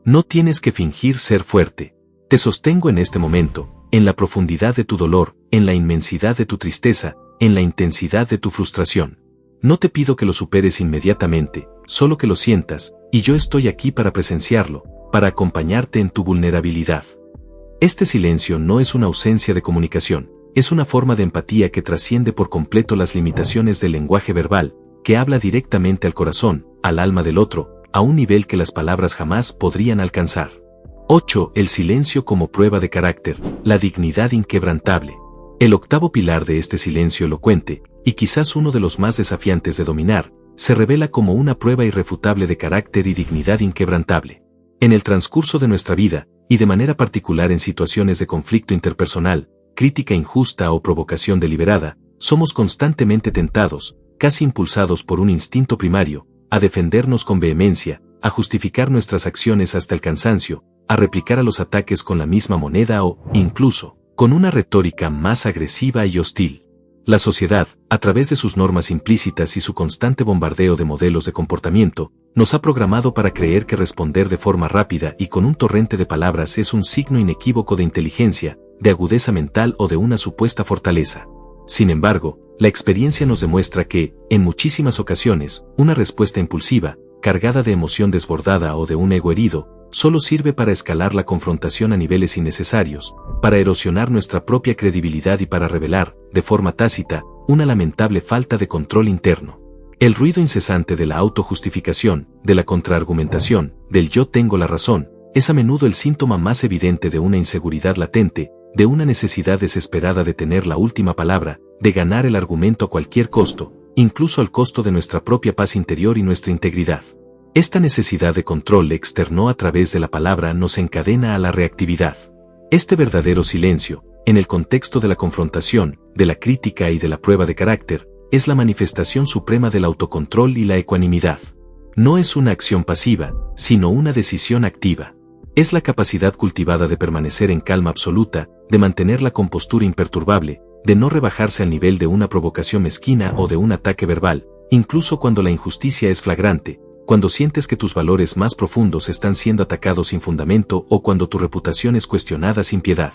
No tienes que fingir ser fuerte. Te sostengo en este momento, en la profundidad de tu dolor, en la inmensidad de tu tristeza, en la intensidad de tu frustración. No te pido que lo superes inmediatamente, solo que lo sientas, y yo estoy aquí para presenciarlo, para acompañarte en tu vulnerabilidad. Este silencio no es una ausencia de comunicación, es una forma de empatía que trasciende por completo las limitaciones del lenguaje verbal, que habla directamente al corazón, al alma del otro, a un nivel que las palabras jamás podrían alcanzar. 8. El silencio como prueba de carácter, la dignidad inquebrantable. El octavo pilar de este silencio elocuente, y quizás uno de los más desafiantes de dominar, se revela como una prueba irrefutable de carácter y dignidad inquebrantable. En el transcurso de nuestra vida, y de manera particular en situaciones de conflicto interpersonal, crítica injusta o provocación deliberada, somos constantemente tentados, casi impulsados por un instinto primario, a defendernos con vehemencia, a justificar nuestras acciones hasta el cansancio, a replicar a los ataques con la misma moneda o, incluso, con una retórica más agresiva y hostil. La sociedad, a través de sus normas implícitas y su constante bombardeo de modelos de comportamiento, nos ha programado para creer que responder de forma rápida y con un torrente de palabras es un signo inequívoco de inteligencia, de agudeza mental o de una supuesta fortaleza. Sin embargo, la experiencia nos demuestra que, en muchísimas ocasiones, una respuesta impulsiva, cargada de emoción desbordada o de un ego herido, solo sirve para escalar la confrontación a niveles innecesarios, para erosionar nuestra propia credibilidad y para revelar, de forma tácita, una lamentable falta de control interno. El ruido incesante de la autojustificación, de la contraargumentación, del yo tengo la razón, es a menudo el síntoma más evidente de una inseguridad latente, de una necesidad desesperada de tener la última palabra, de ganar el argumento a cualquier costo, incluso al costo de nuestra propia paz interior y nuestra integridad. Esta necesidad de control externo a través de la palabra nos encadena a la reactividad. Este verdadero silencio, en el contexto de la confrontación, de la crítica y de la prueba de carácter, es la manifestación suprema del autocontrol y la ecuanimidad. No es una acción pasiva, sino una decisión activa. Es la capacidad cultivada de permanecer en calma absoluta, de mantener la compostura imperturbable, de no rebajarse al nivel de una provocación mezquina o de un ataque verbal, incluso cuando la injusticia es flagrante, cuando sientes que tus valores más profundos están siendo atacados sin fundamento o cuando tu reputación es cuestionada sin piedad.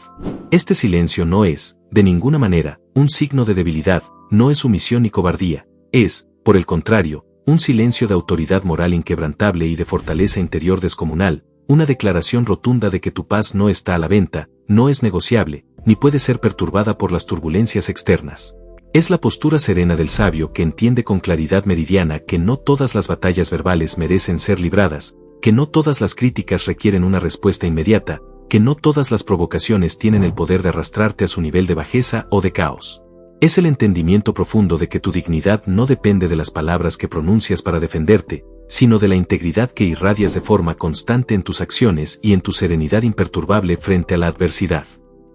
Este silencio no es, de ninguna manera, un signo de debilidad, no es sumisión ni cobardía, es, por el contrario, un silencio de autoridad moral inquebrantable y de fortaleza interior descomunal, una declaración rotunda de que tu paz no está a la venta, no es negociable, ni puede ser perturbada por las turbulencias externas. Es la postura serena del sabio que entiende con claridad meridiana que no todas las batallas verbales merecen ser libradas, que no todas las críticas requieren una respuesta inmediata, que no todas las provocaciones tienen el poder de arrastrarte a su nivel de bajeza o de caos. Es el entendimiento profundo de que tu dignidad no depende de las palabras que pronuncias para defenderte, sino de la integridad que irradias de forma constante en tus acciones y en tu serenidad imperturbable frente a la adversidad.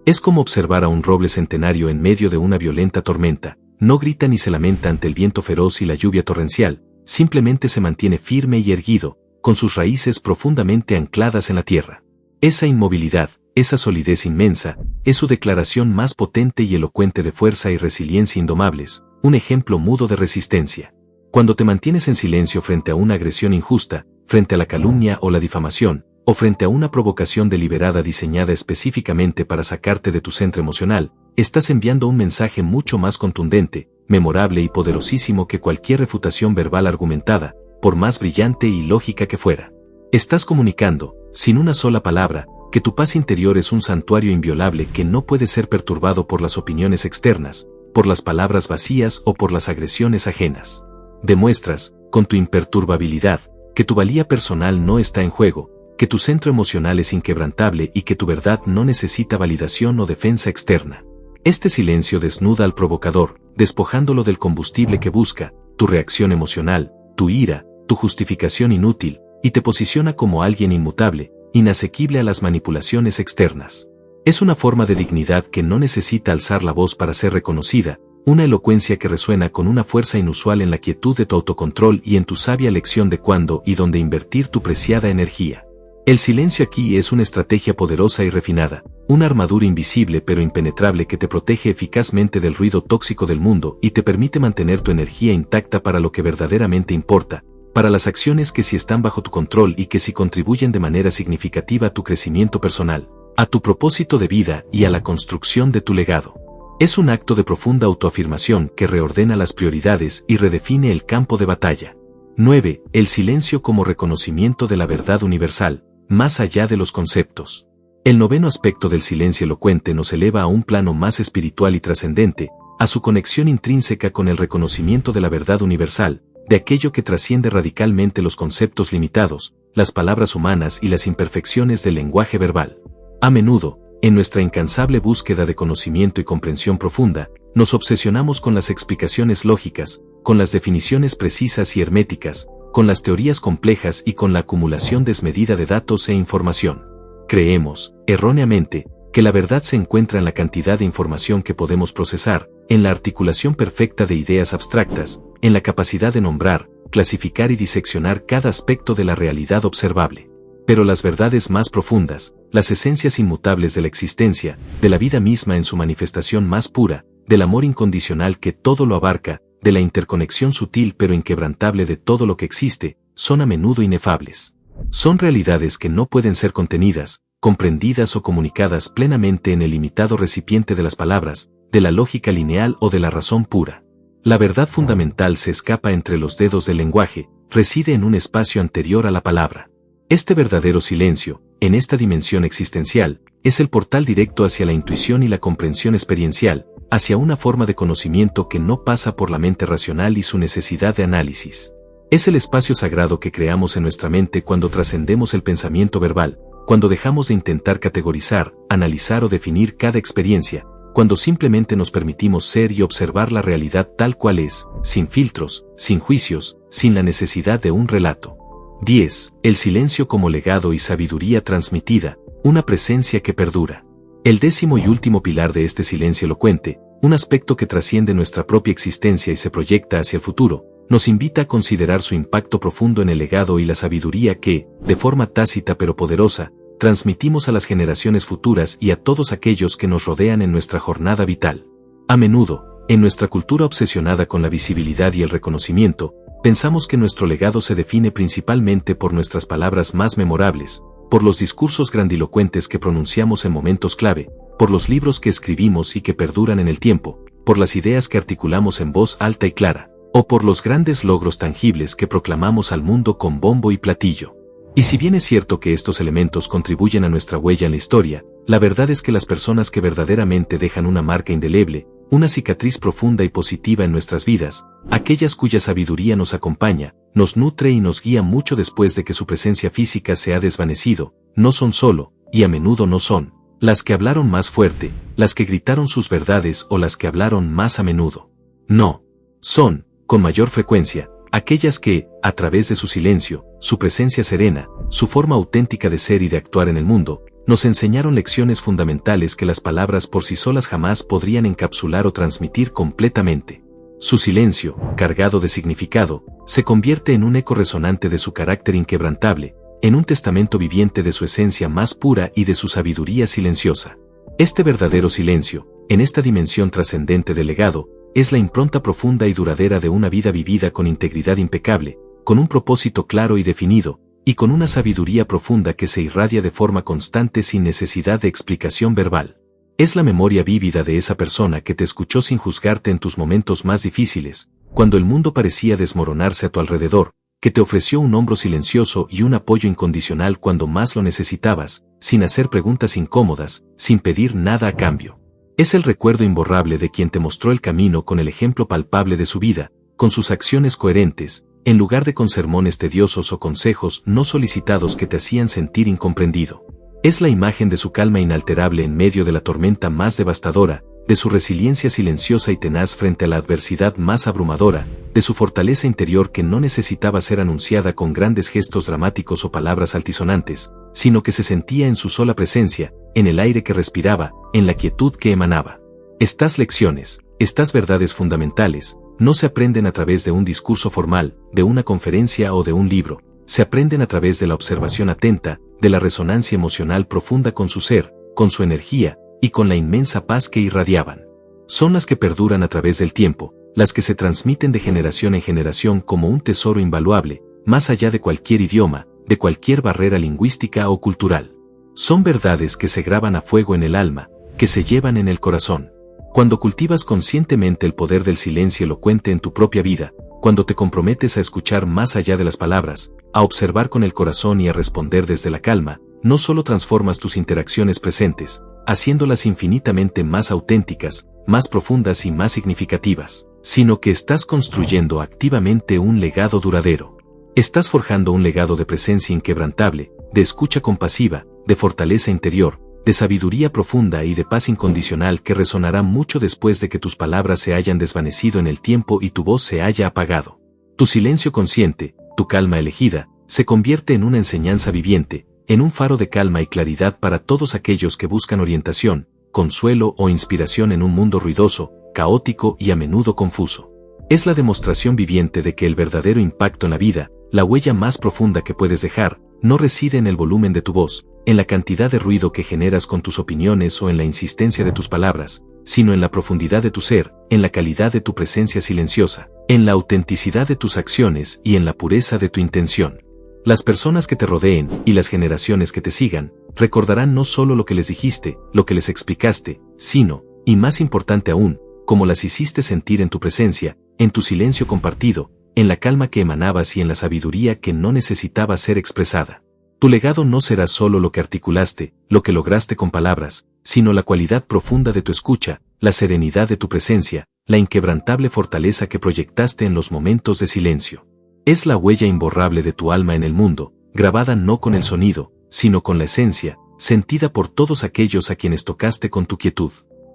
Es como observar a un roble centenario en medio de una violenta tormenta, no grita ni se lamenta ante el viento feroz y la lluvia torrencial, simplemente se mantiene firme y erguido, con sus raíces profundamente ancladas en la tierra. Esa inmovilidad, esa solidez inmensa, es su declaración más potente y elocuente de fuerza y resiliencia indomables, un ejemplo mudo de resistencia. Cuando te mantienes en silencio frente a una agresión injusta, frente a la calumnia o la difamación, o frente a una provocación deliberada diseñada específicamente para sacarte de tu centro emocional, estás enviando un mensaje mucho más contundente, memorable y poderosísimo que cualquier refutación verbal argumentada, por más brillante y lógica que fuera. Estás comunicando, sin una sola palabra, que tu paz interior es un santuario inviolable que no puede ser perturbado por las opiniones externas, por las palabras vacías o por las agresiones ajenas. Demuestras, con tu imperturbabilidad, que tu valía personal no está en juego, que tu centro emocional es inquebrantable y que tu verdad no necesita validación o defensa externa. Este silencio desnuda al provocador, despojándolo del combustible que busca, tu reacción emocional, tu ira, tu justificación inútil, y te posiciona como alguien inmutable, inasequible a las manipulaciones externas. Es una forma de dignidad que no necesita alzar la voz para ser reconocida, una elocuencia que resuena con una fuerza inusual en la quietud de tu autocontrol y en tu sabia elección de cuándo y dónde invertir tu preciada energía. El silencio aquí es una estrategia poderosa y refinada, una armadura invisible pero impenetrable que te protege eficazmente del ruido tóxico del mundo y te permite mantener tu energía intacta para lo que verdaderamente importa, para las acciones que sí están bajo tu control y que sí contribuyen de manera significativa a tu crecimiento personal, a tu propósito de vida y a la construcción de tu legado. Es un acto de profunda autoafirmación que reordena las prioridades y redefine el campo de batalla. 9. El silencio como reconocimiento de la verdad universal, más allá de los conceptos. El noveno aspecto del silencio elocuente nos eleva a un plano más espiritual y trascendente, a su conexión intrínseca con el reconocimiento de la verdad universal, de aquello que trasciende radicalmente los conceptos limitados, las palabras humanas y las imperfecciones del lenguaje verbal. A menudo, en nuestra incansable búsqueda de conocimiento y comprensión profunda, nos obsesionamos con las explicaciones lógicas, con las definiciones precisas y herméticas, con las teorías complejas y con la acumulación desmedida de datos e información. Creemos, erróneamente, que la verdad se encuentra en la cantidad de información que podemos procesar, en la articulación perfecta de ideas abstractas, en la capacidad de nombrar, clasificar y diseccionar cada aspecto de la realidad observable. Pero las verdades más profundas, las esencias inmutables de la existencia, de la vida misma en su manifestación más pura, del amor incondicional que todo lo abarca, de la interconexión sutil pero inquebrantable de todo lo que existe, son a menudo inefables. Son realidades que no pueden ser contenidas, comprendidas o comunicadas plenamente en el limitado recipiente de las palabras, de la lógica lineal o de la razón pura. La verdad fundamental se escapa entre los dedos del lenguaje, reside en un espacio anterior a la palabra. Este verdadero silencio, en esta dimensión existencial, es el portal directo hacia la intuición y la comprensión experiencial, hacia una forma de conocimiento que no pasa por la mente racional y su necesidad de análisis. Es el espacio sagrado que creamos en nuestra mente cuando trascendemos el pensamiento verbal, cuando dejamos de intentar categorizar, analizar o definir cada experiencia, cuando simplemente nos permitimos ser y observar la realidad tal cual es, sin filtros, sin juicios, sin la necesidad de un relato. 10. El silencio como legado y sabiduría transmitida, una presencia que perdura. El décimo y último pilar de este silencio elocuente, un aspecto que trasciende nuestra propia existencia y se proyecta hacia el futuro, nos invita a considerar su impacto profundo en el legado y la sabiduría que, de forma tácita pero poderosa, transmitimos a las generaciones futuras y a todos aquellos que nos rodean en nuestra jornada vital. A menudo, en nuestra cultura obsesionada con la visibilidad y el reconocimiento, pensamos que nuestro legado se define principalmente por nuestras palabras más memorables, por los discursos grandilocuentes que pronunciamos en momentos clave, por los libros que escribimos y que perduran en el tiempo, por las ideas que articulamos en voz alta y clara, o por los grandes logros tangibles que proclamamos al mundo con bombo y platillo. Y si bien es cierto que estos elementos contribuyen a nuestra huella en la historia, la verdad es que las personas que verdaderamente dejan una marca indeleble, una cicatriz profunda y positiva en nuestras vidas, aquellas cuya sabiduría nos acompaña, nos nutre y nos guía mucho después de que su presencia física se ha desvanecido, no son solo, y a menudo no son, las que hablaron más fuerte, las que gritaron sus verdades o las que hablaron más a menudo. No, son, con mayor frecuencia, aquellas que, a través de su silencio, su presencia serena, su forma auténtica de ser y de actuar en el mundo, nos enseñaron lecciones fundamentales que las palabras por sí solas jamás podrían encapsular o transmitir completamente. Su silencio, cargado de significado, se convierte en un eco resonante de su carácter inquebrantable, en un testamento viviente de su esencia más pura y de su sabiduría silenciosa. Este verdadero silencio, en esta dimensión trascendente del legado, es la impronta profunda y duradera de una vida vivida con integridad impecable, con un propósito claro y definido, y con una sabiduría profunda que se irradia de forma constante sin necesidad de explicación verbal. Es la memoria vívida de esa persona que te escuchó sin juzgarte en tus momentos más difíciles, cuando el mundo parecía desmoronarse a tu alrededor, que te ofreció un hombro silencioso y un apoyo incondicional cuando más lo necesitabas, sin hacer preguntas incómodas, sin pedir nada a cambio. Es el recuerdo imborrable de quien te mostró el camino con el ejemplo palpable de su vida, con sus acciones coherentes, en lugar de con sermones tediosos o consejos no solicitados que te hacían sentir incomprendido. Es la imagen de su calma inalterable en medio de la tormenta más devastadora, de su resiliencia silenciosa y tenaz frente a la adversidad más abrumadora, de su fortaleza interior que no necesitaba ser anunciada con grandes gestos dramáticos o palabras altisonantes, sino que se sentía en su sola presencia, en el aire que respiraba, en la quietud que emanaba. Estas lecciones, estas verdades fundamentales, no se aprenden a través de un discurso formal, de una conferencia o de un libro, se aprenden a través de la observación atenta, de la resonancia emocional profunda con su ser, con su energía, y con la inmensa paz que irradiaban. Son las que perduran a través del tiempo, las que se transmiten de generación en generación como un tesoro invaluable, más allá de cualquier idioma, de cualquier barrera lingüística o cultural. Son verdades que se graban a fuego en el alma, que se llevan en el corazón. Cuando cultivas conscientemente el poder del silencio elocuente en tu propia vida, cuando te comprometes a escuchar más allá de las palabras, a observar con el corazón y a responder desde la calma, no solo transformas tus interacciones presentes, haciéndolas infinitamente más auténticas, más profundas y más significativas, sino que estás construyendo activamente un legado duradero. Estás forjando un legado de presencia inquebrantable, de escucha compasiva, de fortaleza interior, de sabiduría profunda y de paz incondicional que resonará mucho después de que tus palabras se hayan desvanecido en el tiempo y tu voz se haya apagado. Tu silencio consciente, tu calma elegida, se convierte en una enseñanza viviente, en un faro de calma y claridad para todos aquellos que buscan orientación, consuelo o inspiración en un mundo ruidoso, caótico y a menudo confuso. Es la demostración viviente de que el verdadero impacto en la vida, la huella más profunda que puedes dejar, no reside en el volumen de tu voz, en la cantidad de ruido que generas con tus opiniones o en la insistencia de tus palabras, sino en la profundidad de tu ser, en la calidad de tu presencia silenciosa, en la autenticidad de tus acciones y en la pureza de tu intención. Las personas que te rodeen y las generaciones que te sigan, recordarán no solo lo que les dijiste, lo que les explicaste, sino, y más importante aún, cómo las hiciste sentir en tu presencia, en tu silencio compartido, en la calma que emanabas y en la sabiduría que no necesitaba ser expresada. Tu legado no será solo lo que articulaste, lo que lograste con palabras, sino la cualidad profunda de tu escucha, la serenidad de tu presencia, la inquebrantable fortaleza que proyectaste en los momentos de silencio. Es la huella imborrable de tu alma en el mundo, grabada no con el sonido, sino con la esencia, sentida por todos aquellos a quienes tocaste con tu quietud.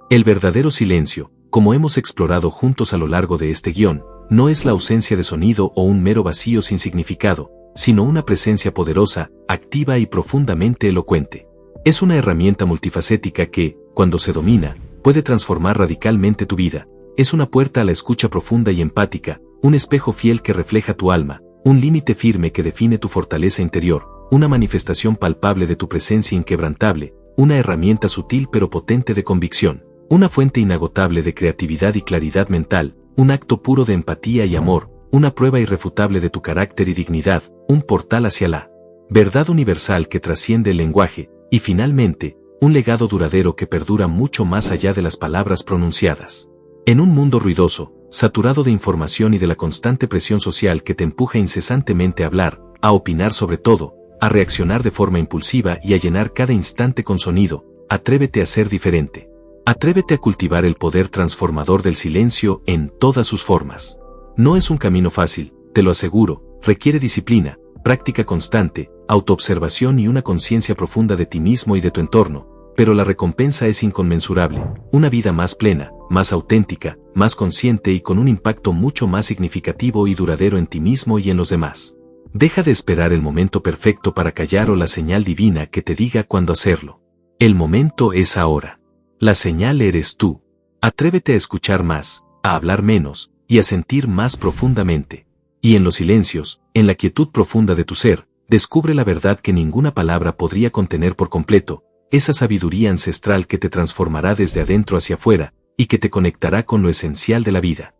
El verdadero silencio, como hemos explorado juntos a lo largo de este guión, no es la ausencia de sonido o un mero vacío sin significado, sino una presencia poderosa, activa y profundamente elocuente. Es una herramienta multifacética que, cuando se domina, puede transformar radicalmente tu vida. Es una puerta a la escucha profunda y empática, un espejo fiel que refleja tu alma, un límite firme que define tu fortaleza interior, una manifestación palpable de tu presencia inquebrantable, una herramienta sutil pero potente de convicción, una fuente inagotable de creatividad y claridad mental, un acto puro de empatía y amor, una prueba irrefutable de tu carácter y dignidad, un portal hacia la verdad universal que trasciende el lenguaje, y finalmente, un legado duradero que perdura mucho más allá de las palabras pronunciadas. En un mundo ruidoso, saturado de información y de la constante presión social que te empuja incesantemente a hablar, a opinar sobre todo, a reaccionar de forma impulsiva y a llenar cada instante con sonido, atrévete a ser diferente. Atrévete a cultivar el poder transformador del silencio en todas sus formas. No es un camino fácil, te lo aseguro, requiere disciplina, práctica constante, autoobservación y una conciencia profunda de ti mismo y de tu entorno, pero la recompensa es inconmensurable, una vida más plena, más auténtica, más consciente y con un impacto mucho más significativo y duradero en ti mismo y en los demás. Deja de esperar el momento perfecto para callar o la señal divina que te diga cuándo hacerlo. El momento es ahora. La señal eres tú. Atrévete a escuchar más, a hablar menos, y a sentir más profundamente. Y en los silencios, en la quietud profunda de tu ser, descubre la verdad que ninguna palabra podría contener por completo, esa sabiduría ancestral que te transformará desde adentro hacia afuera, y que te conectará con lo esencial de la vida.